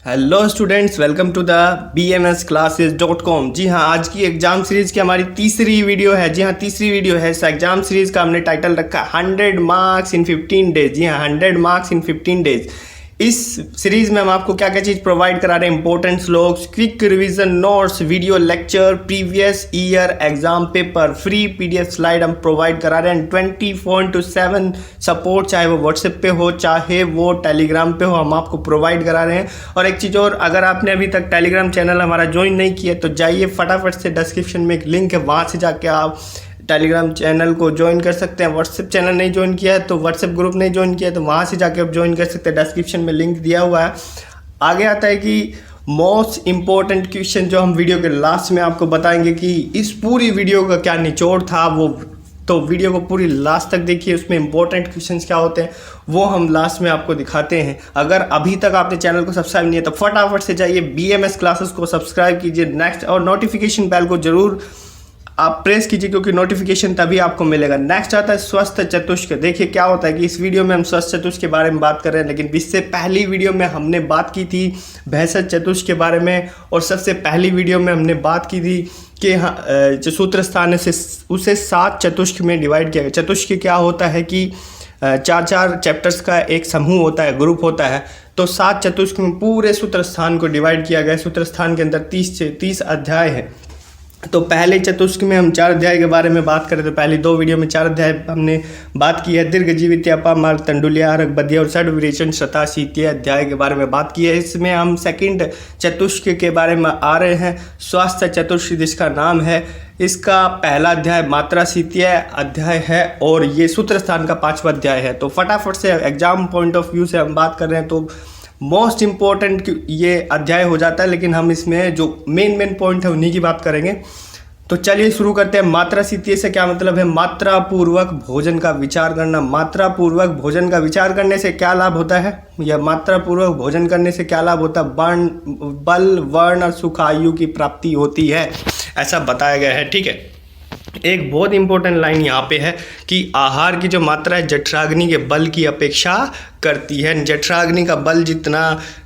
Hello students, welcome to the bmsclasses.com। जी हाँ, आज की एग्जाम सीरीज की हमारी तीसरी वीडियो है। जी हाँ, तीसरी वीडियो है। इस एग्जाम सीरीज का हमने टाइटल रखा 100 मार्क्स इन 15 डेज। जी हाँ, 100 मार्क्स इन 15 डेज। इस सीरीज में हम आपको क्या क्या चीज़ प्रोवाइड करा रहे हैं: important slogs, quick revision notes, video lecture, previous year exam paper, free PDF slide हम प्रोवाइड करा रहे हैं। 24/7 सपोर्ट, चाहे वो व्हाट्सएप पे हो चाहे वो टेलीग्राम पे हो, हम आपको प्रोवाइड करा रहे हैं। और एक चीज़ और, अगर आपने अभी तक टेलीग्राम चैनल हमारा ज्वाइन नहीं किया तो जाइए फटाफट से, डिस्क्रिप्शन में एक लिंक है, वहाँ से जाके आप टेलीग्राम चैनल को ज्वाइन कर सकते हैं। व्हाट्सएप चैनल नहीं ज्वाइन किया है तो व्हाट्सएप ग्रुप नहीं ज्वाइन किया है तो वहाँ से जाके आप ज्वाइन कर सकते हैं। डिस्क्रिप्शन में लिंक दिया हुआ है। आगे आता है कि मोस्ट इम्पोर्टेंट क्वेश्चन जो हम वीडियो के लास्ट में आपको बताएंगे कि इस पूरी वीडियो का क्या निचोड़ था वो, तो वीडियो को पूरी लास्ट तक देखिए, उसमें इंपॉर्टेंट क्वेश्चंस क्या होते हैं वो हम लास्ट में आपको दिखाते हैं। अगर अभी तक आपने चैनल को सब्सक्राइब नहीं है तो फटाफट से जाइए BMS क्लासेस को सब्सक्राइब कीजिए नेक्स्ट, और नोटिफिकेशन बेल को जरूर आप प्रेस कीजिए क्योंकि नोटिफिकेशन तभी आपको मिलेगा। नेक्स्ट आता है स्वस्थ चतुष्क। देखिए क्या होता है कि इस वीडियो में हम स्वस्थ चतुष्क के बारे में बात कर रहे हैं, लेकिन इससे पहली वीडियो में हमने बात की थी भैंसज चतुष्क के बारे में, और सबसे पहली वीडियो में हमने बात की थी कि जो सूत्र स्थान है उसे 7 चतुष्क में डिवाइड किया गया। चतुष्क क्या होता है कि 4 चैप्टर्स का एक समूह होता है, ग्रुप होता है। तो 7 चतुष्क में पूरे सूत्र स्थान को डिवाइड किया गया। सूत्र स्थान के अंदर 30 अध्याय है। तो पहले चतुष्क में हम 4 अध्याय के बारे में बात करें तो पहली 2 वीडियो में 4 अध्याय हमने बात की है। दीर्घ जीवित अपामार्ग तंडुलिया अर्घ बदिया और षड विरेचन शताशीतीय अध्याय के बारे में बात की है। इसमें हम सेकंड चतुष्क के बारे में आ रहे हैं, स्वास्थ्य चतुष्क जिसका नाम है। इसका पहला अध्याय मात्रा शीतीय अध्याय है और ये सूत्र स्थान का 5वां अध्याय है। तो फटाफट से एग्जाम पॉइंट ऑफ व्यू से हम बात कर रहे हैं तो मोस्ट इम्पॉर्टेंट ये अध्याय हो जाता है, लेकिन हम इसमें जो मेन पॉइंट है उन्हीं की बात करेंगे। तो चलिए शुरू करते हैं। मात्रा शीतीय से क्या मतलब है? मात्रा पूर्वक भोजन का विचार करना। मात्रा पूर्वक भोजन का विचार करने से क्या लाभ होता है, या मात्रा पूर्वक भोजन करने से क्या लाभ होता है? बल, वर्ण और सुख आयु की प्राप्ति होती है, ऐसा बताया गया है। ठीक है, एक बहुत इंपॉर्टेंट लाइन यहाँ पे है कि आहार की जो मात्रा है जठराग्नि के बल की अपेक्षा करती है। जठराग्नि का बल जितना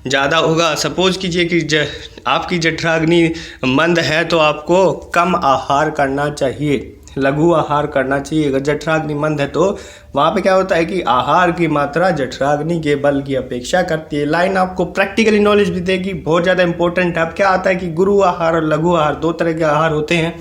ज़्यादा होगा, सपोज कीजिए कि आपकी जठराग्नि मंद है तो आपको कम आहार करना चाहिए, लघु आहार करना चाहिए। अगर जठराग्नि मंद है तो वहाँ पे क्या होता है कि आहार की मात्रा जठराग्नि के बल की अपेक्षा करती है। लाइन आपको प्रैक्टिकली नॉलेज भी देगी, बहुत ज़्यादा इंपॉर्टेंट है। अब क्या आता है कि गुरु आहार और लघु आहार 2 तरह के आहार होते हैं।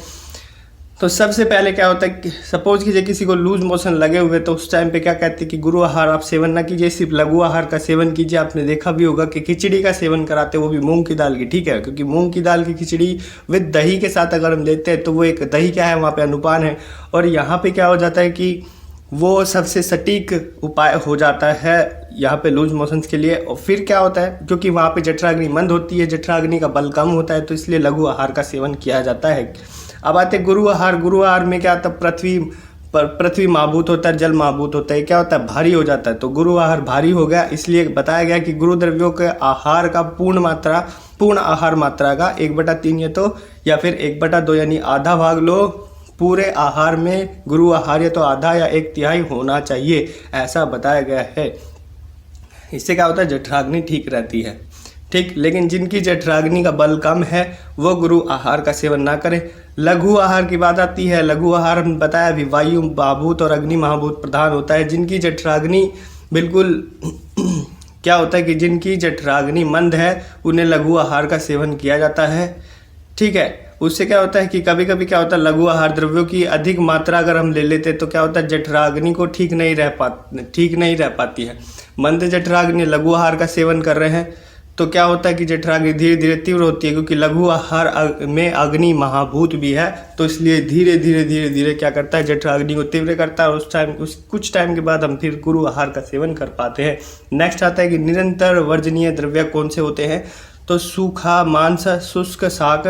तो सबसे पहले क्या होता है कि सपोज कीजिए किसी को लूज मोशन लगे हुए तो उस टाइम पे क्या कहते हैं कि गुरु आहार आप सेवन ना कीजिए, सिर्फ लघु आहार का सेवन कीजिए। आपने देखा भी होगा कि खिचड़ी का सेवन कराते हैं, वो भी मूंग की दाल की। ठीक है, क्योंकि मूंग की दाल की खिचड़ी विद दही के साथ अगर हम लेते हैं तो वो एक दही क्या है, वहाँ पे अनुपान है। और यहाँ पे क्या हो जाता है कि वो सबसे सटीक उपाय हो जाता है यहाँ पे लूज मोशंस के लिए। और फिर क्या होता है, क्योंकि वहाँ पे जठराग्नि मंद होती है, जठराग्नि का बल कम होता है, तो इसलिए लघु आहार का सेवन किया जाता है। अब आते गुरु आहार। गुरु आहार में क्या होता है, पृथ्वी महाभूत होता है, जल महाभूत होता है। क्या होता है, भारी हो जाता है। तो गुरु आहार भारी हो गया, इसलिए बताया गया कि गुरु द्रव्यों के आहार का पूर्ण आहार मात्रा का 1/3 या फिर 1/2 यानी आधा भाग लो। पूरे आहार में गुरु आहार या तो आधा या 1/3 होना चाहिए, ऐसा बताया गया है। इससे क्या होता है, जठराग्नि ठीक रहती है। ठीक, लेकिन जिनकी जठराग्नि का बल कम है वो गुरु आहार का सेवन ना करें। लघु आहार की बात आती है। लघु आहार हम बताया अभी वायु महाभूत और अग्नि महाभूत प्रधान होता है। जिनकी जठराग्नि बिल्कुल क्या होता है कि जिनकी जठराग्नि मंद है उन्हें लघु आहार का सेवन किया जाता है। ठीक है, उससे क्या होता है कि कभी कभी क्या होता है, लघु आहार द्रव्यों की अधिक मात्रा अगर हम ले लेते हैं तो क्या होता है, जठराग्नि को ठीक नहीं रह पाती है। मंद जठराग्नि लघु आहार का सेवन कर रहे हैं तो क्या होता है कि जठराग्नि धीरे धीरे तीव्र होती है, क्योंकि लघु आहार में अग्नि महाभूत भी है, तो इसलिए धीरे धीरे क्या करता है, जठराग्नि को तीव्र करता है। उस कुछ टाइम के बाद हम फिर गुरु आहार का सेवन कर पाते हैं। नेक्स्ट आता है कि निरंतर वर्जनीय द्रव्य कौन से होते हैं? तो सूखा मांस, शुष्क शाक,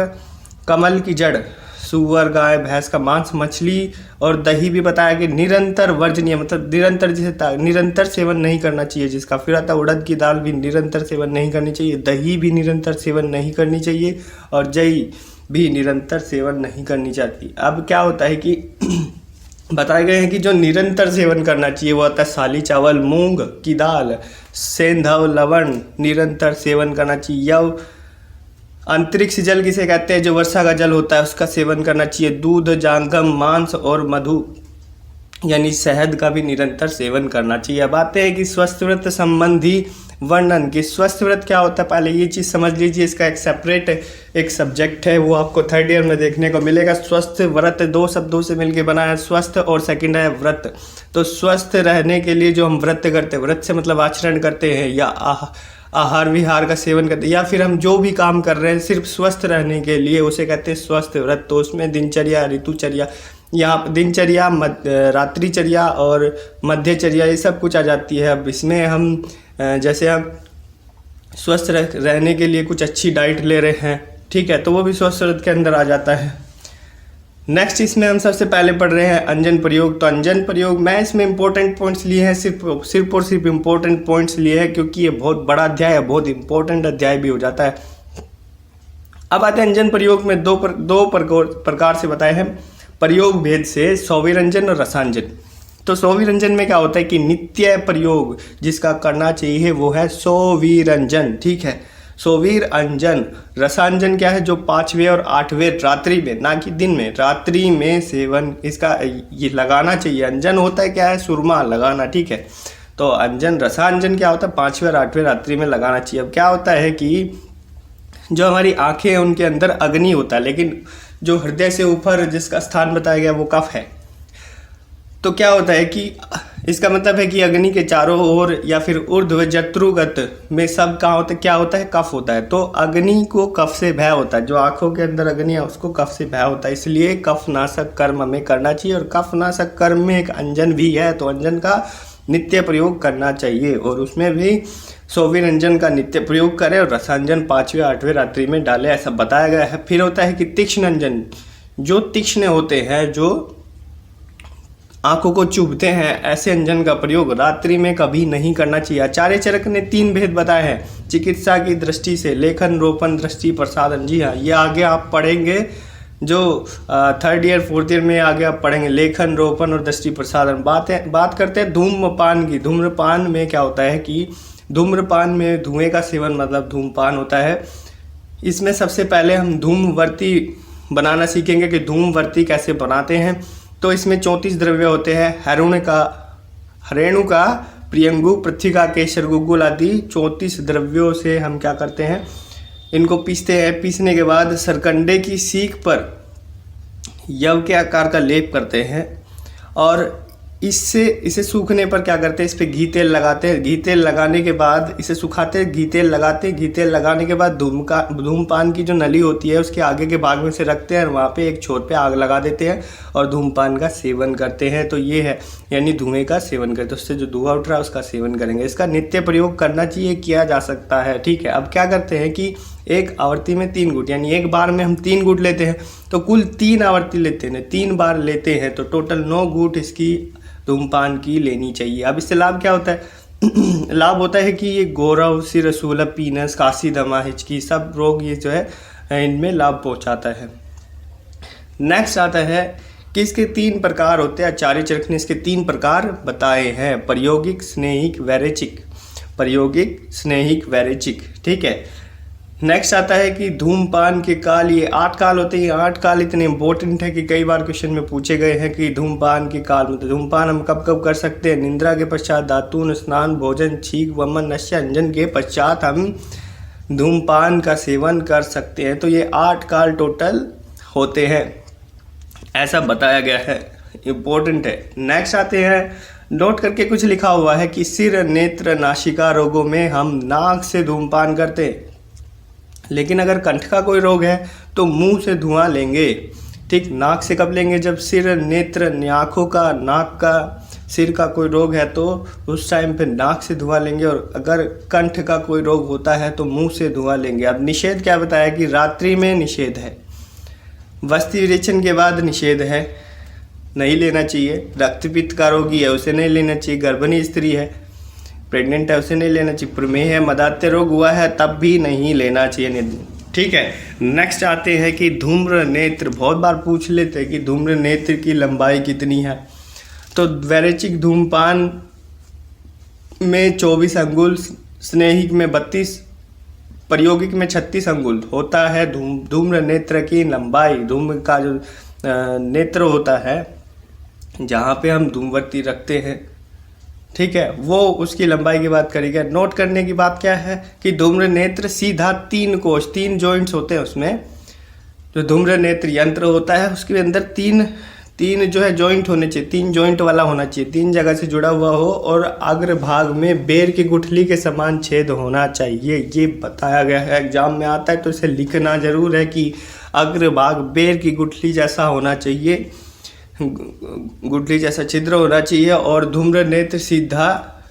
कमल की जड़, सुअर गाय भैंस का मांस, मछली और दही भी बताया कि निरंतर वर्जनीय मतलब निरंतर, जिसे निरंतर सेवन नहीं करना चाहिए। जिसका फिर आता है उड़द की दाल भी निरंतर सेवन नहीं करनी चाहिए, दही भी निरंतर सेवन नहीं करनी चाहिए और जई भी निरंतर सेवन नहीं करनी चाहिए। अब क्या होता है कि बताए गए हैं कि जो निरंतर सेवन करना चाहिए वो होता है साली चावल, मूंग की दाल, सेंधव, लवण निरंतर सेवन करना चाहिए। यव अंतरिक्ष जल किसे कहते हैं, जो वर्षा का जल होता है उसका सेवन करना चाहिए। दूध, जांगम, मांस और मधु यानी शहद का भी निरंतर सेवन करना चाहिए। अब आते हैं कि स्वस्थ व्रत संबंधी वर्णन, कि स्वस्थ व्रत क्या होता है, पहले ये चीज़ समझ लीजिए। इसका एक सेपरेट एक सब्जेक्ट है, वो आपको थर्ड ईयर में देखने को मिलेगा। स्वस्थ व्रत दो शब्दों से मिलकर बना है, स्वस्थ और सेकंड है व्रत। तो स्वस्थ रहने के लिए जो हम व्रत करते हैं, व्रत से मतलब आचरण करते हैं या आहार विहार का सेवन करते हैं, या फिर हम जो भी काम कर रहे हैं सिर्फ स्वस्थ रहने के लिए, उसे कहते हैं स्वस्थ व्रत। तो उसमें दिनचर्या, ऋतुचर्या, यहाँ दिनचर्या, रात्रिचर्या और मध्यचर्या ये सब कुछ आ जाती है। अब इसमें हम जैसे हम स्वस्थ रहने के लिए कुछ अच्छी डाइट ले रहे हैं, ठीक है, तो वो भी स्वस्थ व्रत के अंदर आ जाता है। नेक्स्ट इसमें हम सबसे पहले पढ़ रहे हैं अंजन प्रयोग। तो अंजन प्रयोग मैं इसमें इंपॉर्टेंट पॉइंट्स लिए हैं, सिर्फ और सिर्फ इंपॉर्टेंट पॉइंट्स लिए हैं, क्योंकि ये बहुत बड़ा अध्याय है, बहुत इंपॉर्टेंट अध्याय भी हो जाता है। अब आते हैं अंजन प्रयोग में दो प्रकार से बताए हैं, प्रयोग भेद से सौविरंजन और रसांजन। तो सौविरंजन में क्या होता है कि नित्य प्रयोग जिसका करना चाहिए वो है सौविरंजन, ठीक है, सौवीर अंजन। रसांजन क्या है, जो 5वें और 8वें रात्रि में, ना कि दिन में, रात्रि में सेवन इसका ये लगाना चाहिए। अंजन होता है क्या है, सुरमा लगाना, ठीक है। तो अंजन, रसांजन क्या होता है, 5वें और 8वें रात्रि में लगाना चाहिए। अब क्या होता है कि जो हमारी आंखें हैं उनके अंदर अग्नि होता है, लेकिन जो हृदय से ऊपर जिसका स्थान बताया गया वो कफ है। तो क्या होता है कि इसका मतलब है कि अग्नि के चारों ओर या फिर ऊर्ध्व जत्रुगत में सब कहाँ होता है, क्या होता है, कफ होता है। तो अग्नि को कफ से भय होता है, जो आंखों के अंदर अग्नि है उसको कफ से भय होता है, इसलिए कफ नाशक कर्म हमें करना चाहिए। और कफ नाशक कर्म में एक अंजन भी है, तो अंजन का नित्य प्रयोग करना चाहिए, और उसमें भी सौविरंजन का नित्य प्रयोग करें और रसांजन 5वें 8वें रात्रि में डालें, ऐसा बताया गया है। फिर होता है कि तीक्ष्ण अंजन, जो तीक्ष्ण होते हैं, जो आंखों को चुभते हैं, ऐसे अंजन का प्रयोग रात्रि में कभी नहीं करना चाहिए। आचार्य चरक ने 3 भेद बताए हैं चिकित्सा की दृष्टि से, लेखन, रोपण, दृष्टि प्रसादन। जी हाँ, ये आगे आप पढ़ेंगे, जो 3rd ईयर 4th ईयर में आगे आप पढ़ेंगे, लेखन, रोपण और दृष्टि प्रसादन। बात करते हैं धूम्रपान की। धूम्रपान में क्या होता है कि धूम्रपान में धुएं का सेवन मतलब धूमपान होता है। इसमें सबसे पहले हम धूमवर्ती बनाना सीखेंगे कि धूमवर्ती कैसे बनाते हैं। तो इसमें 34 द्रव्य होते हैं, हरेणु का, प्रियंगु, पृथ्विका, केसर, गुग्गुल आदि 34 द्रव्यों से हम क्या करते हैं, इनको पीसते हैं। पीसने के बाद सरकंडे की सीख पर यव के आकार का लेप करते हैं, और इसे सूखने पर क्या करते हैं, इस पर घी तेल लगाते हैं। घी तेल लगाने के बाद इसे सुखाते हैं, घी तेल लगाते हैं। घी तेल लगाने के बाद धूमपान की जो नली होती है उसके आगे के भाग में से रखते हैं, और वहाँ पे एक छोर पे आग लगा देते हैं और धूमपान का सेवन करते हैं। तो ये है, यानी धुएं का सेवन करते हैं, उससे जो धुआं उठ रहा है उसका सेवन करेंगे। इसका नित्य प्रयोग करना चाहिए, किया जा सकता है, ठीक है। अब क्या करते हैं कि एक आवर्ती में 3 गुट, यानी एक बार में हम 3 गुट लेते हैं, तो कुल 3 आवर्ती लेते हैं, 3 बार लेते हैं, तो टोटल 9 गुट इसकी धूमपान की लेनी चाहिए। अब इससे लाभ क्या होता है लाभ होता है कि ये गौरव, सिर सूलभ, पीनस, काशी, दमा, हिचकी, सब रोग ये जो है इनमें लाभ पहुंचाता है। नेक्स्ट आता है कि इसके 3 प्रकार होते हैं। आचार्य चरक ने इसके 3 प्रकार बताए हैं, प्रायोगिक, स्नेहिक, वैरेचिक। प्रायोगिक, स्नेहिक, वैरेचिक, ठीक है। नेक्स्ट आता है कि धूमपान के काल, ये 8 काल होते हैं। 8 काल इतने इंपॉर्टेंट है कि कई बार क्वेश्चन में पूछे गए हैं कि धूमपान के काल मतलब धूमपान हम कब कब कर सकते हैं। निंद्रा के पश्चात, दातून, स्नान, भोजन, छींक, वमन, नशा, अंजन के पश्चात हम धूमपान का सेवन कर सकते हैं। तो ये 8 काल टोटल होते हैं, ऐसा बताया गया है, इम्पोर्टेंट है। नेक्स्ट आते हैं, नोट करके कुछ लिखा हुआ है कि सिर, नेत्र, नासिका रोगों में हम नाक से धूमपान करते हैं, लेकिन अगर कंठ का कोई रोग है तो मुंह से धुआं लेंगे, ठीक। नाक से कब लेंगे, जब सिर, नेत्र, आँखों का, नाक का, सिर का कोई रोग है तो उस टाइम पे नाक से धुआं लेंगे, और अगर कंठ का कोई रोग होता है तो मुंह से धुआं लेंगे। अब निषेध क्या बताया कि रात्रि में निषेध है, वस्ति विरेचन के बाद निषेध है, नहीं लेना चाहिए। रक्तपित्त का रोगी है उसे नहीं लेना चाहिए, गर्भिणी स्त्री है, प्रेग्नेंट है उसे नहीं लेना चाहिए, प्रमेह है, मदात्य रोग हुआ है तब भी नहीं लेना चाहिए, ठीक है। नेक्स्ट आते हैं कि धूम्र नेत्र, बहुत बार पूछ लेते हैं कि धूम्र नेत्र की लंबाई कितनी है। तो वैरेचिक धूम्रपान में 24 अंगुल, स्नेहिक में 32, प्रायोगिक में 36 अंगुल होता है। धूम्र नेत्र की लंबाई, धूम्र का जो नेत्र होता है जहाँ पे हम धूमबत्ती रखते हैं, ठीक है, वो उसकी लंबाई की बात करेंगे। नोट करने की बात क्या है कि धूम्र नेत्र सीधा 3 कोश, 3 जॉइंट्स होते हैं उसमें। जो धूम्र नेत्र यंत्र होता है उसके अंदर तीन जो है जॉइंट होने चाहिए, 3 जॉइंट वाला होना चाहिए, 3 जगह से जुड़ा हुआ हो और अग्र भाग में बेर की गुठली के समान छेद होना चाहिए। ये बताया गया है, एग्जाम में आता है तो इसे लिखना जरूर है कि अग्र भाग बेर की गुठली जैसा होना चाहिए, गुठली जैसा छिद्र होना चाहिए और धूम्र नेत्र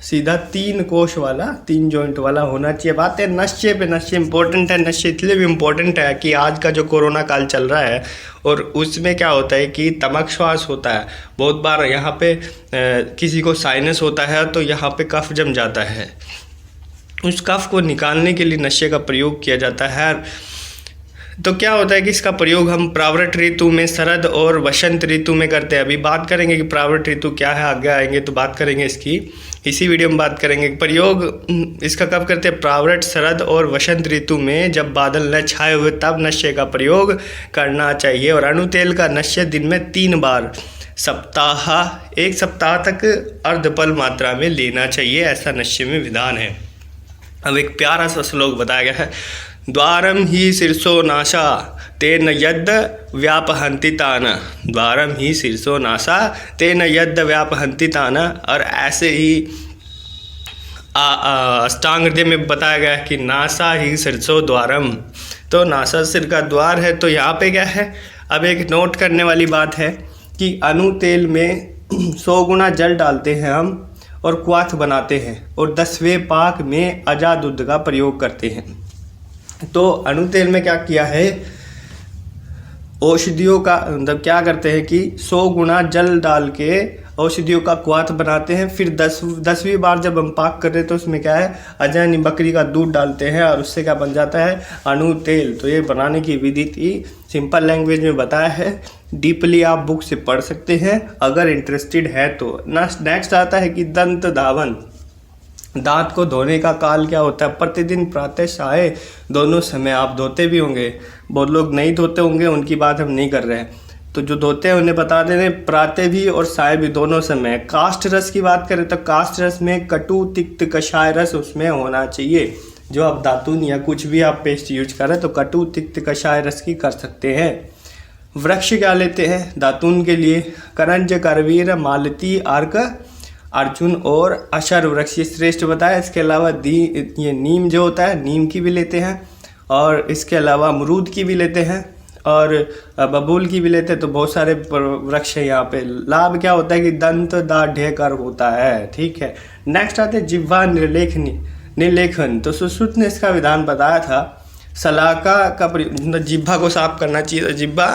सीधा 3 कोश वाला, 3 जॉइंट वाला होना चाहिए। बात है नशे पे। नशे इंपॉर्टेंट है। नशे इसलिए भी इम्पोर्टेंट है कि आज का जो कोरोना काल चल रहा है और उसमें क्या होता है कि तमक श्वास होता है। बहुत बार यहाँ पे किसी को साइनस होता है तो यहाँ पे कफ जम जाता है, उस कफ को निकालने के लिए नशे का प्रयोग किया जाता है। तो क्या होता है कि इसका प्रयोग हम प्रावृत ऋतु में, शरद और वसंत ऋतु में करते हैं। अभी बात करेंगे कि प्रावृत ऋतु क्या है, आगे आएंगे तो बात करेंगे इसकी, इसी वीडियो में बात करेंगे। प्रयोग इसका कब करते हैं? प्रावृत, शरद और वसंत ऋतु में, जब बादल न छाए हुए तब नशे का प्रयोग करना चाहिए। और अणु तेल का नशे दिन में 3 बार एक सप्ताह तक अर्धपल मात्रा में लेना चाहिए, ऐसा नशे में विधान है। अब एक प्यारा सा श्लोक बताया गया है, द्वारम ही शीर्षो नाशा तेन यद् व्यापहन्ति तान, द्वारम ही शीर्षो नाशा तेन यद् व्यापहन्ति तान। और ऐसे ही अष्टांग हृदय में बताया गया है कि नासा ही शीर्षो द्वारम, तो नासा सिर का द्वार है। तो यहाँ पे क्या है, अब एक नोट करने वाली बात है कि अणु तेल में 100 गुना जल डालते हैं हम और क्वाथ बनाते हैं और 10वें पाक में अजा दूध का प्रयोग करते हैं। तो अणु तेल में क्या किया है, औषधियों का मतलब क्या करते हैं कि 100 गुना जल डाल के औषधियों का क्वाथ बनाते हैं। फिर 10वीं बार जब हम पाक करते हैं तो उसमें क्या है, अजैनी बकरी का दूध डालते हैं और उससे क्या बन जाता है, अणु तेल। तो ये बनाने की विधि थी, सिंपल लैंग्वेज में बताया है, डीपली आप बुक से पढ़ सकते हैं अगर इंटरेस्टेड है तो। नेक्स्ट आता है कि दंत धावन, दांत को धोने का काल क्या होता है? प्रतिदिन प्रातः साय दोनों समय। आप धोते भी होंगे, बहुत लोग नहीं धोते होंगे, उनकी बात हम नहीं कर रहे हैं। तो जो धोते हैं उन्हें बता दे रहे, प्रातः भी और साय भी दोनों समय। काष्ठ रस की बात करें तो काष्ठ रस में कटु तिक्त कषाय रस उसमें होना चाहिए। जो आप दातून या कुछ भी आप पेस्ट यूज करें तो कटु तिक्त कषाय रस की कर सकते हैं। वृक्ष क्या लेते हैं दातून के लिए? करंज, करवीर, मालती, अर्क, अर्जुन और अशर वृक्ष श्रेष्ठ बताया। इसके अलावा ये नीम जो होता है, नीम की भी लेते हैं और इसके अलावा अमरूद की भी लेते हैं और बबूल की भी लेते हैं। तो बहुत सारे वृक्ष है यहाँ पे। लाभ क्या होता है कि दंत दाढ़ेकर होता है, ठीक है। नेक्स्ट आते हैं जिह्वा निर्लेखन। तो सुश्रुत ने इसका विधान बताया था, सलाका का जिह्वा को साफ करना चाहिए। तो जिह्वा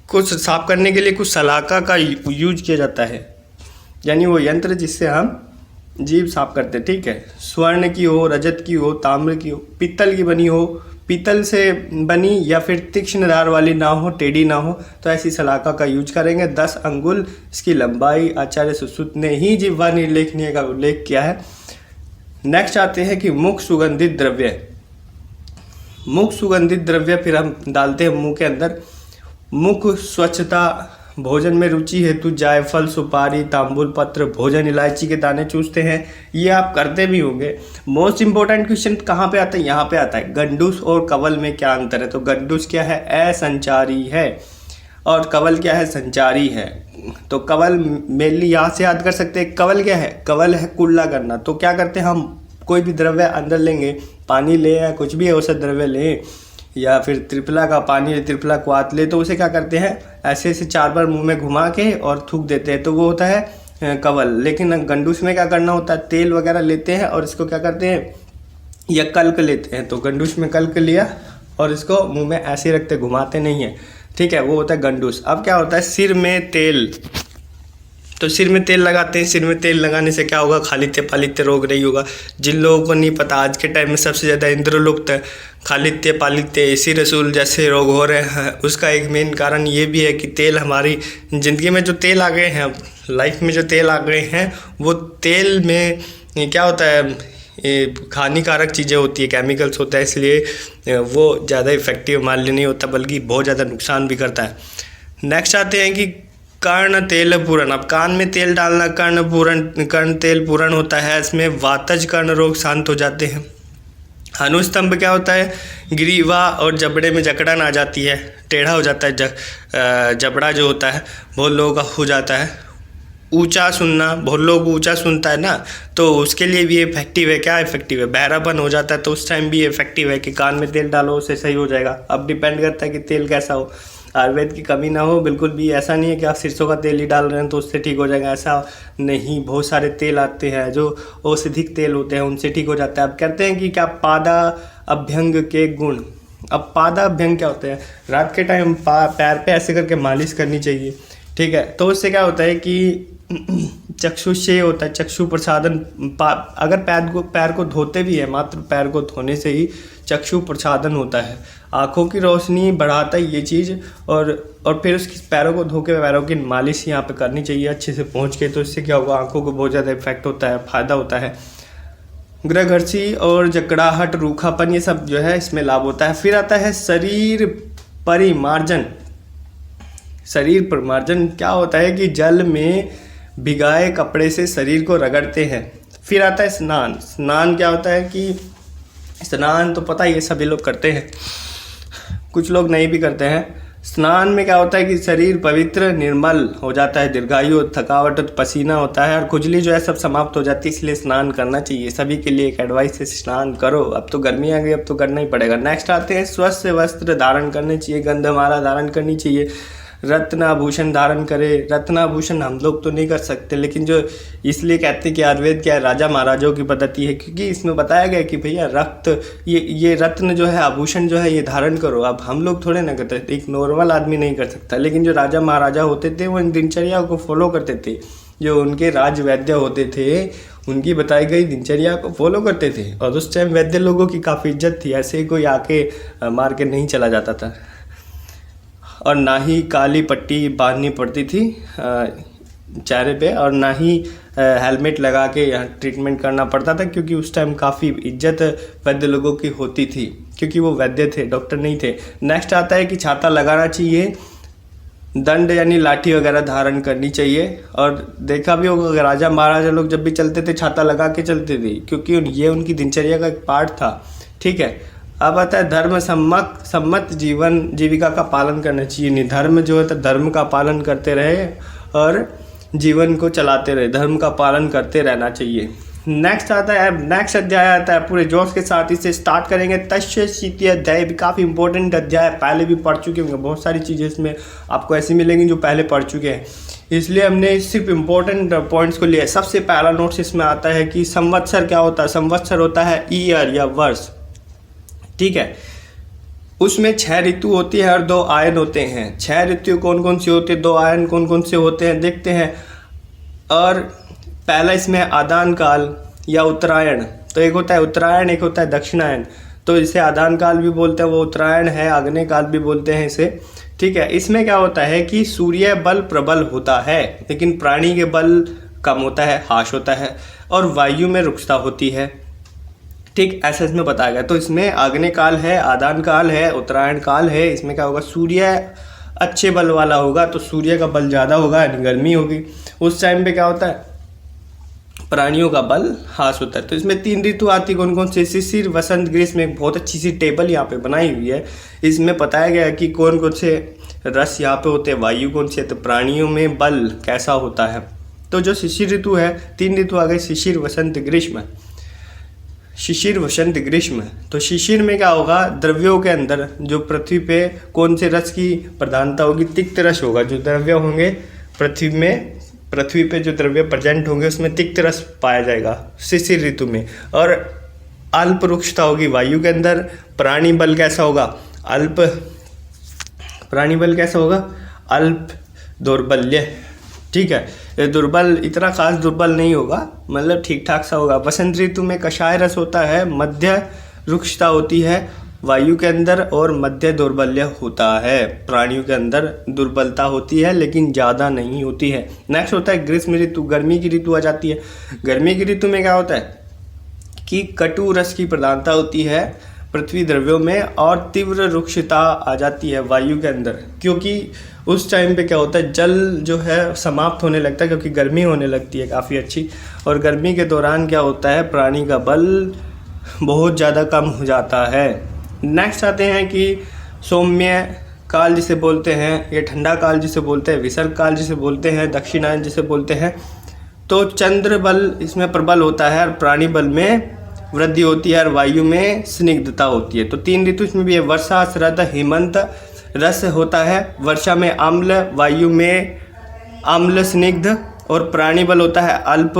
को साफ करने के लिए कुछ सलाका का यूज किया जाता है, यानी वो यंत्र जिससे हम जीभ साफ करते हैं, ठीक है। स्वर्ण की हो, रजत की हो, ताम्र की हो, पीतल की बनी हो, पीतल से बनी या फिर तीक्ष्ण धार वाली ना हो, टेढ़ी ना हो, तो ऐसी सलाका का यूज करेंगे। 10 अंगुल इसकी लंबाई आचार्य सुश्रुत ने ही जिह्वा निर्लेखनीय का उल्लेख किया है। नेक्स्ट आते हैं कि मुख सुगंधित द्रव्य। मुख सुगंधित द्रव्य फिर हम डालते हैं मुंह के अंदर। मुख स्वच्छता, भोजन में रुचि हेतु जायफल, सुपारी, तांबुल पत्र, भोजन इलायची के दाने चूसते हैं, ये आप करते भी होंगे। मोस्ट इंपॉर्टेंट क्वेश्चन कहाँ पे आता है? यहाँ पे आता है, गंडूस और कवल में क्या अंतर है? तो गंडूस क्या है? असंचारी है और कवल क्या है? संचारी है। तो कवल मेनली यहाँ से याद कर सकते हैं। कवल क्या है? कवल है कुल्ला करना। तो क्या करते हैं हम, कोई भी द्रव्य अंदर लेंगे, पानी ले या कुछ भी औषध द्रव्य ले या फिर त्रिफला का पानी, त्रिफला क्वाथ ले, तो उसे क्या करते हैं, ऐसे ऐसे 4 बार मुंह में घुमा के और थूक देते हैं, तो वो होता है कवल। लेकिन गंडूस में क्या करना होता है, तेल वगैरह लेते हैं और इसको क्या करते हैं, या कल्क लेते हैं। तो गंडूस में कल्क लिया और इसको मुंह में ऐसे रखते, घुमाते नहीं है, ठीक है, वो होता है गंडूस। अब क्या होता है, सिर में तेल। तो सिर में तेल लगाते हैं। सिर में तेल लगाने से क्या होगा, खालित्य पालित्य रोग नहीं होगा। जिन लोगों को नहीं पता, आज के टाइम में सबसे ज़्यादा इंद्रलोक खालित्य पालित्य ऐसी रसूल जैसे रोग हो रहे हैं, उसका एक मेन कारण ये भी है कि तेल हमारी ज़िंदगी में जो तेल आ गए हैं, लाइफ में जो तेल आ गए हैं, वो तेल में क्या होता है, ये हानिकारक चीज़ें होती है, केमिकल्स होता है, इसलिए वो ज़्यादा इफ़ेक्टिव हमारे लिए नहीं होता, बल्कि बहुत ज़्यादा नुकसान भी करता है। नेक्स्ट आते हैं कि कर्ण तेल पूरण। अब कान में तेल डालना कर्ण तेल पूरण होता है, इसमें वातज कर्ण रोग शांत हो जाते हैं। अनुस्तंभ क्या होता है, ग्रीवा और जबड़े में जकड़न आ जाती है, टेढ़ा हो जाता है, जबड़ा जो होता है बहुत लोगों का हो जाता है। ऊंचा सुनना, बहुत लोग ऊंचा सुनता है ना, तो उसके लिए भी इफेक्टिव है। क्या इफेक्टिव है, बहरापन हो जाता है तो उस टाइम भी इफेक्टिव है कि कान में तेल डालो, उससे सही हो जाएगा। अब डिपेंड करता है कि तेल कैसा हो, आयुर्वेद की कमी ना हो, बिल्कुल भी ऐसा नहीं है कि आप सरसों का तेल ही डाल रहे हैं तो उससे ठीक हो जाएगा, ऐसा नहीं। बहुत सारे तेल आते हैं जो औषधिक तेल होते हैं, उनसे ठीक हो जाता है। अब कहते हैं कि क्या पादा अभ्यंग के गुण। अब पादा अभ्यंग क्या होते हैं, रात के टाइम पैर पे ऐसे करके मालिश करनी चाहिए, ठीक है। तो उससे क्या होता है कि चक्षुषेय होता है, चक्षु प्रसादन। अगर पैर को धोते भी है, मात्र पैर को धोने से ही चक्षु प्रसादन होता है, आँखों की रोशनी बढ़ाता है ये चीज़। और फिर उसकी पैरों को धो के पैरों की मालिश यहाँ पे करनी चाहिए अच्छे से पहुँच के, तो इससे क्या होगा, आँखों को बहुत ज़्यादा इफेक्ट होता है, फ़ायदा होता है। ग्रघर्षी और जकड़ाहट, रूखापन, ये सब जो है इसमें लाभ होता है। फिर आता है शरीर परिमार्जन। शरीर परिमार्जन क्या होता है कि जल में भिगाए कपड़े से शरीर को रगड़ते हैं। फिर आता है स्नान। स्नान क्या होता है कि स्नान तो पता ही है, सभी लोग करते हैं, कुछ लोग नहीं भी करते हैं। स्नान में क्या होता है कि शरीर पवित्र निर्मल हो जाता है, दीर्घायु, थकावट, पसीना होता है और खुजली जो है सब समाप्त हो जाती है, इसलिए स्नान करना चाहिए। सभी के लिए एक एडवाइस है, स्नान करो। अब तो गर्मी आ गई, अब तो करना ही पड़ेगा। नेक्स्ट आते हैं स्वस्थ वस्त्र धारण करने चाहिए, गंधमाला धारण करनी चाहिए, रत्नाभूषण धारण करे। रत्नाभूषण हम लोग तो नहीं कर सकते, लेकिन जो इसलिए कहते हैं कि आयुर्वेद क्या है, राजा महाराजाओं की पद्धति है, क्योंकि इसमें बताया गया कि भैया ये रत्न जो है, आभूषण जो है, ये धारण करो। अब हम लोग थोड़े ना करते, एक नॉर्मल आदमी नहीं कर सकता, लेकिन जो राजा महाराजा होते थे वो इन दिनचर्या को फॉलो करते थे। जो उनके राज वैद्य होते थे, उनकी बताई गई दिनचर्या को फॉलो करते थे, और उस टाइम वैद्य लोगों की काफ़ी इज्जत थी, ऐसे कोई आके मार के नहीं चला जाता था। और ना ही काली पट्टी बांधनी पड़ती थी चेहरे पे, और ना ही हेलमेट लगा के यहाँ ट्रीटमेंट करना पड़ता था, क्योंकि उस टाइम काफ़ी इज्जत वैद्य लोगों की होती थी, क्योंकि वो वैद्य थे, डॉक्टर नहीं थे। नेक्स्ट आता है कि छाता लगाना चाहिए, दंड यानी लाठी वगैरह धारण करनी चाहिए। और देखा भी होगा राजा महाराजा लोग जब भी चलते थे छाता लगा के चलते थे, क्योंकि ये उनकी दिनचर्या का एक पार्ट था, ठीक है। अब आता है धर्म सम्मत जीवन जीविका का पालन करना चाहिए। नहीं, धर्म जो है तो धर्म का पालन करते रहे और जीवन को चलाते रहे, धर्म का पालन करते रहना चाहिए। नेक्स्ट आता है, नेक्स्ट अध्याय आता है, पूरे जोश के साथ इसे स्टार्ट करेंगे। तस्य शीति अध्याय भी काफ़ी इंपॉर्टेंट अध्याय, पहले भी पढ़ चुके होंगे, बहुत सारी चीज़ें इसमें आपको ऐसी मिलेंगी जो पहले पढ़ चुके हैं, इसलिए हमने सिर्फ इम्पोर्टेंट पॉइंट्स को लिया। सबसे पहला नोट्स इसमें आता है कि संवत्सर क्या होता है। संवत्सर होता है ईयर या वर्ष, ठीक है। उसमें 6 ऋतु होती है और 2 आयन होते हैं। 6 ऋतु कौन कौन सी होती है, 2 आयन कौन कौन से होते हैं, देखते हैं। और पहला इसमें आदान काल या उत्तरायण, तो एक होता है उत्तरायण, एक होता है दक्षिणायन। तो इसे आदान काल भी बोलते हैं, वो उत्तरायण है, आग्नेय काल भी बोलते हैं इसे, ठीक है। इसमें क्या होता है कि सूर्य बल प्रबल होता है, लेकिन प्राणी के बल कम होता है, हाश होता है, और वायु में रुक्षता होती है, ठीक, ऐसा इसमें बताया गया। तो इसमें आग्नेय काल है, आदान काल है, उत्तरायण काल है। इसमें क्या होगा, सूर्य अच्छे बल वाला होगा तो सूर्य का बल ज़्यादा होगा, यानी गर्मी होगी। उस टाइम पे क्या होता है, प्राणियों का बल ह्रास होता है। तो इसमें 3 ऋतु आती, कौन कौन से, शिशिर, वसंत, ग्रीष्म। एक बहुत अच्छी सी टेबल यहाँ पे बनाई हुई है, इसमें बताया गया है कि कौन कौन से रस यहाँ पे होते हैं, वायु कौन से, तो प्राणियों में बल कैसा होता है। तो जो शिशिर ऋतु है, 3 ऋतु आ गए, शिशिर, वसंत, ग्रीष्म। शिशिर, वसंत, ग्रीष्म। तो शिशिर में क्या होगा, द्रव्यों के अंदर जो पृथ्वी पे कौन से रस की प्रधानता होगी, तिक्त रस होगा। जो द्रव्य होंगे पृथ्वी पे जो द्रव्य प्रेजेंट होंगे उसमें तिक्त रस पाया जाएगा शिशिर ऋतु में। और अल्प रुक्षता होगी वायु के अंदर। प्राणी बल कैसा होगा, प्राणी बल कैसा होगा, अल्प दौर्बल्य, ठीक है। ये दुर्बल, इतना खास दुर्बल नहीं होगा, मतलब ठीक ठाक सा होगा। वसंत ऋतु में कषाय रस होता है, मध्य रुक्षता होती है वायु के अंदर और मध्य दौर्बल्य होता है। प्राणियों के अंदर दुर्बलता होती है लेकिन ज़्यादा नहीं होती है। नेक्स्ट होता है ग्रीष्म ऋतु, गर्मी की ऋतु आ जाती है। गर्मी की ऋतु में क्या होता है कि कटु रस की प्रधानता होती है पृथ्वी द्रव्यों में और तीव्र रुक्षता आ जाती है वायु के अंदर, क्योंकि उस टाइम पे क्या होता है जल जो है समाप्त होने लगता है, क्योंकि गर्मी होने लगती है काफ़ी अच्छी। और गर्मी के दौरान क्या होता है प्राणी का बल बहुत ज़्यादा कम हो जाता है। नेक्स्ट आते हैं कि सौम्य काल जिसे बोलते हैं, ये ठंडा काल जिसे बोलते हैं, विसर्ग काल जिसे बोलते हैं, दक्षिणायन जिसे बोलते हैं। तो चंद्र बल इसमें प्रबल होता है और प्राणी बल में वृद्धि होती है और वायु में स्निग्धता होती है। तो 3 ऋतु इसमें भी है, वर्षा, शरद, हेमंत। रस होता है वर्षा में अम्ल, वायु में अम्ल स्निग्ध, और प्राणी बल होता है अल्प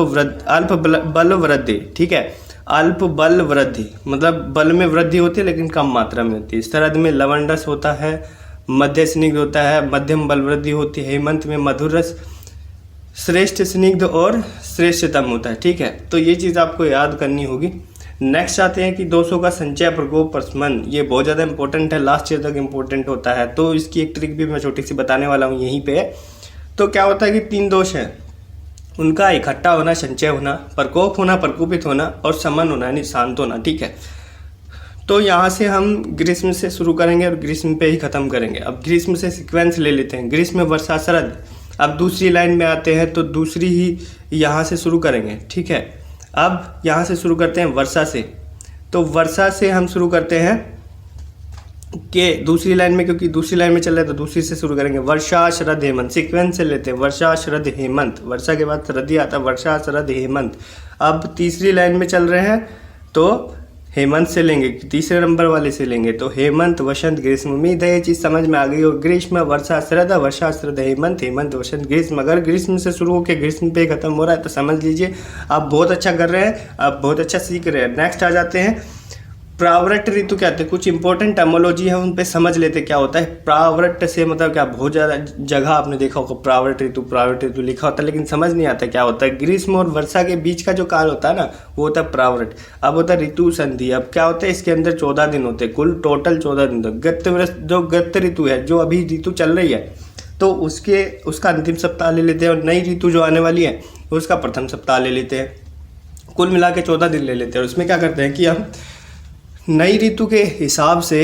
बल वृद्धि। ठीक है, अल्प बल वृद्धि मतलब बल में वृद्धि होती है लेकिन कम मात्रा में होती है। शरद में लवण रस होता है, मध्य स्निग्ध होता है, मध्यम बल वृद्धि होती है। हेमंत में मधुर रस, श्रेष्ठ स्निग्ध और श्रेष्ठतम होता है। ठीक है, तो ये चीज़ आपको याद करनी होगी। नेक्स्ट आते हैं कि दोषों का संचय, प्रकोप, प्रशमन। ये बहुत ज़्यादा इंपॉर्टेंट है, लास्ट ईयर तक इंपॉर्टेंट होता है। तो इसकी एक ट्रिक भी मैं छोटी सी बताने वाला हूँ यहीं पे। तो क्या होता है कि 3 दोष हैं, उनका इकट्ठा होना, संचय होना, प्रकोप होना, प्रकोपित होना, और समन होना यानी शांत होना। ठीक है, तो यहाँ से हम ग्रीष्म से शुरू करेंगे और ग्रीष्म पे ही ख़त्म करेंगे। अब ग्रीष्म से सीक्वेंस ले लेते हैं, ग्रीष्म, वर्षा, शरद। अब दूसरी लाइन में आते हैं तो दूसरी ही यहाँ से शुरू करेंगे। ठीक है, अब यहाँ से शुरू करते हैं वर्षा से। तो वर्षा से हम शुरू करते हैं कि दूसरी लाइन में, क्योंकि दूसरी लाइन में चल रहे हैं तो दूसरी से शुरू करेंगे। वर्षा, शरद, हेमंत सीक्वेंस से लेते हैं, वर्षा, शरद, हेमंत। वर्षा के बाद शरद ही आता है, वर्षा, शरद, हेमंत। अब तीसरी लाइन में चल रहे हैं तो हेमंत से लेंगे, तीसरे नंबर वाले से लेंगे तो हेमंत, वसंत, ग्रीष्म। उम्मीद है ये चीज़ समझ में आ गई हो। ग्रीष्म, वर्षा, शरद, वर्षा, शरद, हेमंत, हेमंत, वसंत, ग्रीष्म। अगर ग्रीष्म से शुरू होकर ग्रीष्म पे खत्म हो रहा है तो समझ लीजिए आप बहुत अच्छा कर रहे हैं, आप बहुत अच्छा सीख रहे हैं। नेक्स्ट आ जाते हैं प्रावृट ऋतु। क्या होते हैं, कुछ इंपॉर्टेंट टर्मोलॉजी है उन पे समझ लेते क्या होता है। प्रावृट से मतलब क्या, बहुत ज़्यादा जगह आपने देखा होगा प्रावृट ऋतु लिखा होता है लेकिन समझ नहीं आता क्या होता है। ग्रीष्म और वर्षा के बीच का जो काल होता है ना वो होता है प्रावृट। अब होता है ऋतु संधि। अब क्या होता है, इसके अंदर 14 दिन होते हैं, कुल टोटल 14 दिन। जो गत ऋतु है, जो अभी ऋतु चल रही है, तो उसका अंतिम सप्ताह ले लेते हैं, और नई ऋतु जो आने वाली है उसका प्रथम सप्ताह ले लेते हैं। कुल मिला के 14 दिन ले लेते हैं। और उसमें क्या करते हैं कि हम नई ऋतु के हिसाब से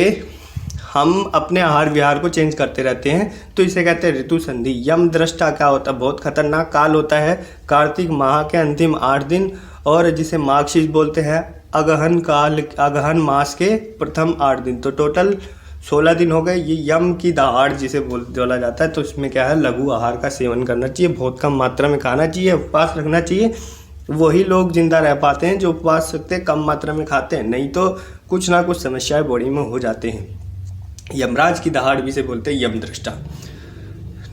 हम अपने आहार विहार को चेंज करते रहते हैं, तो इसे कहते हैं ऋतु संधि। यम दृष्टा क्या होता है, बहुत खतरनाक काल होता है। कार्तिक माह के अंतिम 8 दिन, और जिसे मार्गशीर्ष बोलते हैं, अगहन मास के प्रथम 8 दिन, तो टोटल 16 दिन हो गए। ये यम की दहाड़ जिसे बोला जाता है। तो इसमें क्या है, लघु आहार का सेवन करना चाहिए, बहुत कम मात्रा में खाना चाहिए, उपवास रखना चाहिए। वही लोग जिंदा रह पाते हैं जो उपवास रखते हैं, कम मात्रा में खाते हैं, नहीं तो कुछ ना कुछ समस्याएं बॉडी में हो जाते हैं। यमराज की दहाड़ भी से बोलते हैं यम दृष्टा।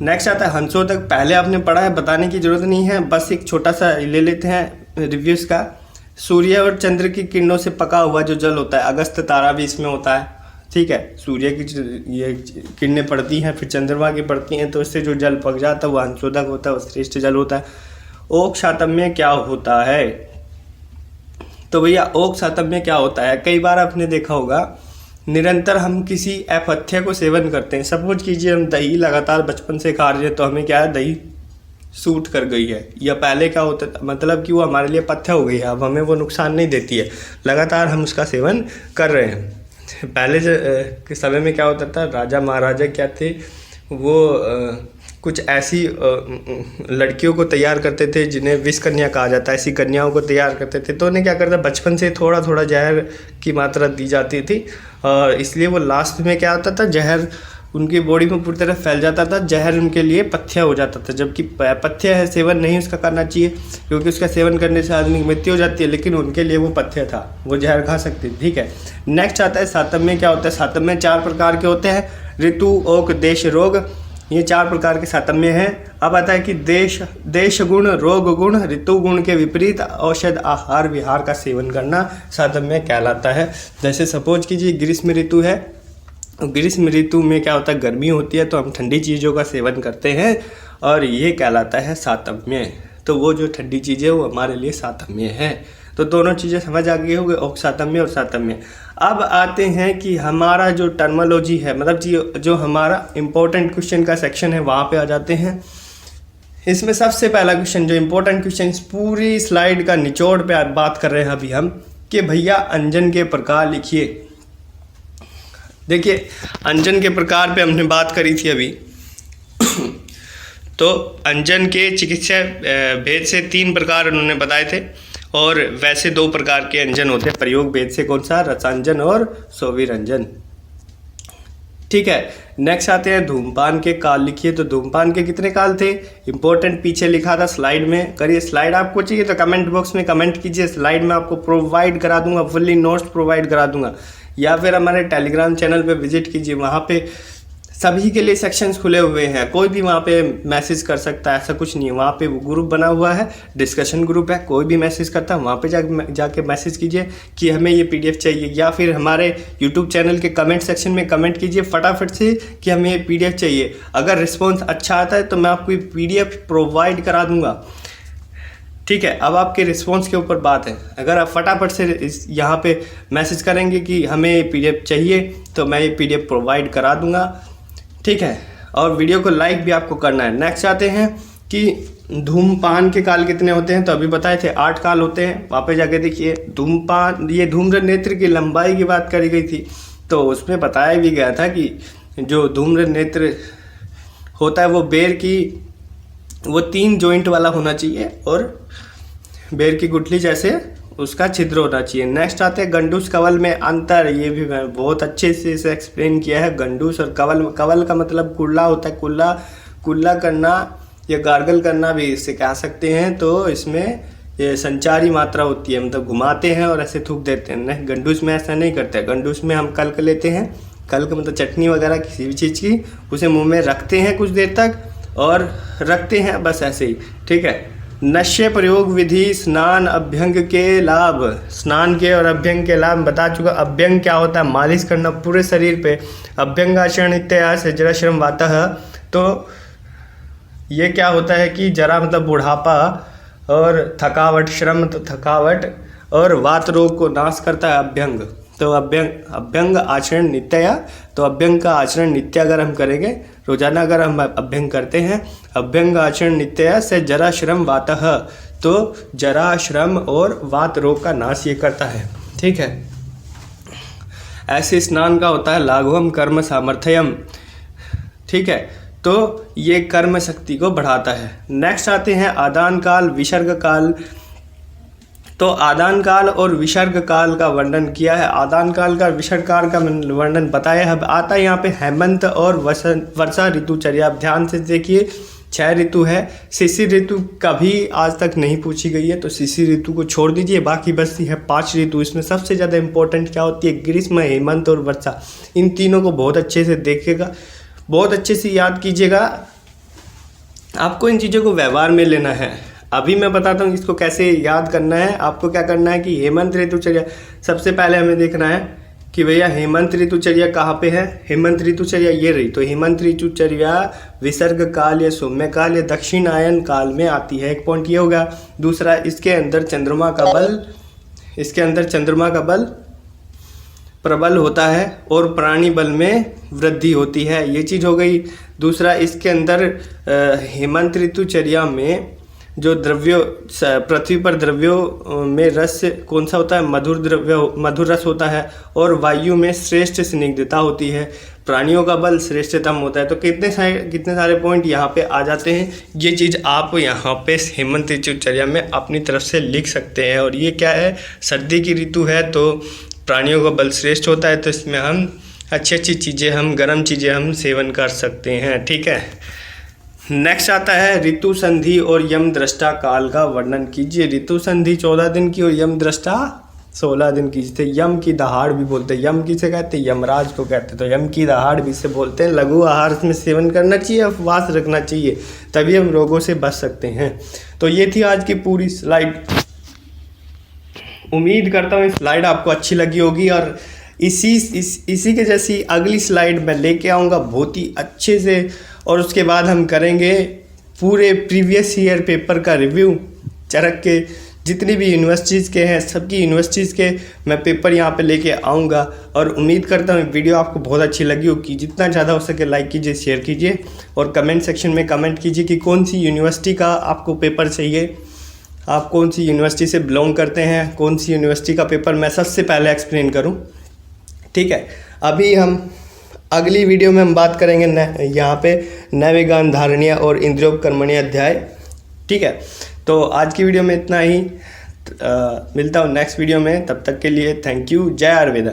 नेक्स्ट आता है हंसोदक। पहले आपने पढ़ा है, बताने की जरूरत नहीं है, बस एक छोटा सा ले लेते हैं रिव्यूज़ का। सूर्य और चंद्र की किरणों से पका हुआ जो जल होता है, अगस्त तारा भी इसमें होता है। ठीक है, सूर्य की ये किरणें पड़ती हैं, फिर चंद्रमा की पड़ती हैं, तो इससे जो जल पक जाता है वो हंसोदक होता है, वो श्रेष्ठ जल होता है। ओक सातम्य क्या होता है, तो भैया ओक सातम्य क्या होता है, कई बार आपने देखा होगा निरंतर हम किसी अपथ्य को सेवन करते हैं। सपोज कीजिए हम दही लगातार बचपन से खा रहे हैं, तो हमें क्या है, दही सूट कर गई है, या पहले क्या होता था, मतलब कि वो हमारे लिए पथ्य हो गई है, अब हमें वो नुकसान नहीं देती है, लगातार हम उसका सेवन कर रहे हैं। पहले के समय में क्या होता था, राजा महाराजा क्या थे, वो कुछ ऐसी लड़कियों को तैयार करते थे जिन्हें विष कन्या कहा जाता है, ऐसी कन्याओं को तैयार करते थे। तो उन्हें क्या करता, बचपन से थोड़ा थोड़ा जहर की मात्रा दी जाती थी, और इसलिए वो लास्ट में क्या होता था, जहर उनकी बॉडी में पूरी तरह फैल जाता था, जहर उनके लिए पथ्य हो जाता था। जबकि पथ्य है, सेवन नहीं उसका करना चाहिए, क्योंकि उसका सेवन करने से आदमी की मृत्यु हो जाती है, लेकिन उनके लिए वो पथ्य था, वो जहर खा सकते थे। ठीक है, नेक्स्ट आता है सातम्य। क्या होता है, सातम्य 4 प्रकार के होते हैं, ऋतु, ओक, देश, रोग, ये 4 प्रकार के सातम्य हैं। अब आता है कि देश गुण, रोग गुण, ऋतु गुण के विपरीत औषध आहार विहार का सेवन करना सातम्य कहलाता है। जैसे सपोज कीजिए ग्रीष्म ऋतु है, ग्रीष्म ऋतु में क्या होता है, गर्मी होती है, तो हम ठंडी चीज़ों का सेवन करते हैं, और ये कहलाता है सातम्य। तो वो जो ठंडी चीज़ें वो हमारे लिए सातम्य है। तो दोनों चीज़ें समझ आ गई होगी, सातम्य और सातम्य। अब आते हैं कि हमारा जो टर्मिनोलॉजी है, मतलब जो हमारा इम्पोर्टेंट क्वेश्चन का सेक्शन है वहाँ पे आ जाते हैं। इसमें सबसे पहला क्वेश्चन, जो इम्पोर्टेंट क्वेश्चन, इस पूरी स्लाइड का निचोड़ पे बात कर रहे हैं अभी हम, कि भैया अंजन के प्रकार लिखिए। देखिए अंजन के प्रकार पे हमने बात करी थी अभी। तो अंजन के चिकित्सा भेद से 3 प्रकार उन्होंने बताए थे, और वैसे 2 प्रकार के अंजन होते हैं प्रयोग भेद से, कौन सा, रसांजन और सोविरंजन। ठीक है, नेक्स्ट आते हैं धूमपान के काल लिखिए। तो धूमपान के कितने काल थे, इंपॉर्टेंट पीछे लिखा था स्लाइड में। करिए, स्लाइड आपको चाहिए तो कमेंट बॉक्स में कमेंट कीजिए, स्लाइड में आपको प्रोवाइड करा दूंगा, फुल्ली नोट्स प्रोवाइड करा दूंगा, या फिर हमारे टेलीग्राम चैनल पे विजिट कीजिए, वहाँ पे सभी के लिए सेक्शंस खुले हुए हैं, कोई भी वहाँ पे मैसेज कर सकता है, ऐसा कुछ नहीं है। वहाँ पे वो ग्रुप बना हुआ है, डिस्कशन ग्रुप है, कोई भी मैसेज करता है वहाँ पे जाके मैसेज कीजिए कि हमें ये PDF चाहिए, या फिर हमारे यूट्यूब चैनल के कमेंट सेक्शन में कमेंट कीजिए फटाफट से कि हमें ये PDF चाहिए। अगर रिस्पॉन्स अच्छा आता है तो मैं आपको PDF प्रोवाइड करा दूँगा। ठीक है, अब आपके रिस्पॉन्स के ऊपर बात है। अगर आप फटाफट से यहाँ पे मैसेज करेंगे कि हमें PDF चाहिए तो मैं ये PDF प्रोवाइड करा दूँगा। ठीक है, और वीडियो को लाइक भी आपको करना है। नेक्स्ट आते हैं कि धूमपान के काल कितने होते हैं। तो अभी बताए थे 8 काल होते हैं, वहाँ पे जाके देखिए। धूमपान, ये धूम्र नेत्र की लंबाई की बात करी गई थी, तो उसमें बताया भी गया था कि जो धूम्र नेत्र होता है वो बेर की, वो 3 जॉइंट वाला होना चाहिए, और बेर की गुठली जैसे उसका छिद्र होना चाहिए। नेक्स्ट आते हैं गंडूस कवल में अंतर। ये भी मैं बहुत अच्छे से इसे एक्सप्लेन किया है, गंडूस और कवल। कवल का मतलब कुल्ला होता है, कुल्ला करना या गार्गल करना भी इसे कह सकते हैं। तो इसमें ये संचारी मात्रा होती है, मतलब घुमाते हैं और ऐसे थूक देते हैं। नहीं, गंडूस में ऐसा नहीं करते। गंडूस में हम कल्क लेते हैं, कल्क मतलब चटनी वगैरह किसी भी चीज़ की, उसे मुँह में रखते हैं कुछ देर तक और रखते हैं, बस ऐसे ही। ठीक है, नश्य प्रयोग विधि, स्नान अभ्यंग के लाभ। स्नान के और अभ्यंग के लाभ बता चुका। अभ्यंग क्या होता है, मालिश करना पूरे शरीर पे। अभ्यंगाचरण इत्यास जरा श्रम वातः। तो ये क्या होता है कि जरा मतलब बुढ़ापा, और थकावट, श्रम तो थकावट, और वात रोग को नाश करता है अभ्यंग। तो अभ्यंग आचरण नित्य, तो अभ्यंग का आचरण नित्य अगर हम करेंगे, रोजाना अगर हम अभ्यंग करते हैं, अभ्यंग आचरण नित्य से जरा श्रम वातः, तो जरा श्रम और वात रोग का नाश ये करता है। ठीक है, ऐसे स्नान का होता है लाघवम कर्म सामर्थ्यम। ठीक है, तो ये कर्म शक्ति को बढ़ाता है। नेक्स्ट आते हैं आदान काल, विसर्ग काल। तो आदान काल और विसर्ग काल का वर्णन किया है। आदान काल का, विसर्ग काल का वर्णन बताया है। अब आता है यहाँ पे हेमंत और वर्षा ऋतुचर्या। आप ध्यान से देखिए, 6 ऋतु है। शिशिर ऋतु कभी आज तक नहीं पूछी गई है, तो शिशिर ऋतु को छोड़ दीजिए, बाकी बचती है 5 ऋतु। इसमें सबसे ज़्यादा इंपॉर्टेंट क्या होती है, ग्रीष्म, हेमंत और वर्षा। इन तीनों को बहुत अच्छे से देखिएगा, बहुत अच्छे से याद कीजिएगा। आपको इन चीज़ों को व्यवहार में लेना है। अभी मैं बताता हूँ इसको कैसे याद करना है। आपको क्या करना है कि हेमंत ऋतुचर्या, सबसे पहले हमें देखना है कि भैया हेमंत ऋतुचर्या कहाँ पे है। हेमंत ऋतुचर्या ये रही। तो हेमंत ऋतुचर्या विसर्ग काल या सौम्य काल या दक्षिणायन काल में आती है। एक पॉइंट ये होगा। दूसरा, इसके अंदर चंद्रमा का बल प्रबल होता है और प्राणी बल में वृद्धि होती है, ये चीज़ हो गई। दूसरा, इसके अंदर हेमंत ऋतुचर्या में जो द्रव्यों, पृथ्वी पर द्रव्यों में रस कौन सा होता है, मधुर रस होता है, और वायु में श्रेष्ठ स्निग्धता होती है। प्राणियों का बल श्रेष्ठतम होता है। तो कितने सारे पॉइंट यहाँ पे आ जाते हैं। ये चीज़ आप यहाँ पे हेमंत ऋतुचर्या में अपनी तरफ से लिख सकते हैं। और ये क्या है, सर्दी की ऋतु है तो प्राणियों का बल श्रेष्ठ होता है, तो इसमें हम अच्छी चीज़ें, हम गर्म चीज़ें हम सेवन कर सकते हैं। ठीक है, नेक्स्ट आता है ऋतु संधि और यम दृष्टा काल का वर्णन कीजिए। ऋतु संधि 14 दिन की और यम दृष्टा 16 दिन की। जिसे यम की दहाड़ भी बोलते हैं। यम किसे कहते हैं, यमराज को कहते हैं। तो यम की दहाड़ भी से बोलते हैं। लघु आहार में सेवन करना चाहिए, उपवास रखना चाहिए, तभी हम रोगों से बच सकते हैं। तो ये थी आज की पूरी स्लाइड। उम्मीद करता हूँ स्लाइड आपको अच्छी लगी होगी, और इसी के जैसी अगली स्लाइड मैं लेके आऊँगा बहुत ही अच्छे से। और उसके बाद हम करेंगे पूरे प्रीवियस ईयर पेपर का रिव्यू, चरक के जितनी भी यूनिवर्सिटीज़ के हैं सबकी यूनिवर्सिटीज़ के मैं पेपर यहाँ पे लेके आऊँगा। और उम्मीद करता हूँ वीडियो आपको बहुत अच्छी लगी होगी। जितना ज़्यादा हो सके लाइक कीजिए, शेयर कीजिए और कमेंट सेक्शन में कमेंट कीजिए कि कौन सी यूनिवर्सिटी का आपको पेपर चाहिए, आप कौन सी यूनिवर्सिटी से बिलोंग करते हैं, कौन सी यूनिवर्सिटी का पेपर मैं सबसे पहले एक्सप्लेन करूँ। ठीक है, अभी हम अगली वीडियो में हम बात करेंगे यहाँ पे नैवेगान धारणीय और इंद्रियोपकर्मणीय अध्याय। ठीक है, तो आज की वीडियो में इतना ही। मिलता हूँ नेक्स्ट वीडियो में, तब तक के लिए थैंक यू। जय आयुर्वेदा।